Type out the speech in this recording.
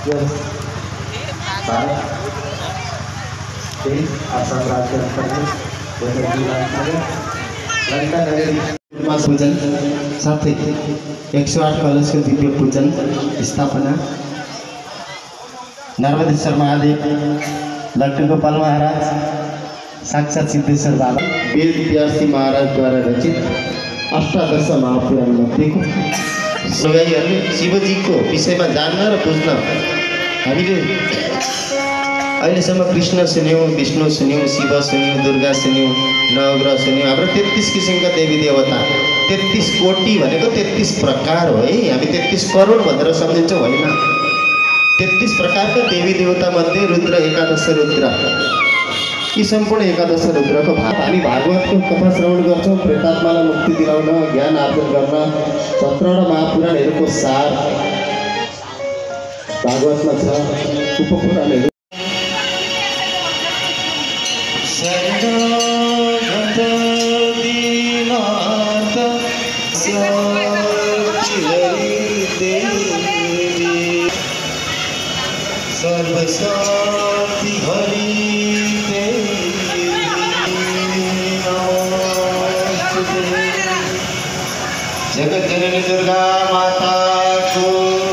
यस भारत देश आसाम राज्य अन्तर्गत पूजन साथै 108 कलशको दिव्य पूजन स्थापना नर्मदेश्वर महादेव लड्डू गोपाल महाराज साक्षात सिद्धेश्वर बाबा वेद व्यासी महाराजद्वारा रचित अष्टादश महापुराण मध्येको सगैहरूले शिवजीको विषयमा जान्न र बुझ्न हामीले अहिलेसम्म कृष्ण सुन्यौँ, विष्णु सुन्यौँ, शिव सुन्यौँ, दुर्गा सुन्यौँ, नवग्रह सुन्यौँ। हाम्रो 33 किसिमका देवी देवता 33 कोटि भनेको 33 प्रकार हो है। हामी 33 करोड भनेर सम्झिन्छौँ होइन। 33 प्रकारका देवी देवता मध्ये रुद्र एकादश रुद्र यी सम्पूर्ण एकादश रुद्रको हामी भागवतको कथा श्रवण गर्छौँ। प्रेतात्मालाई मुक्ति दिलाउन, ज्ञान आर्जन गर्न 17वटा महापुराणहरूको सार भागवतमा छ। उपपुराणहरू सर्वशान्ति हरि जगत जननी दुर्गा माता को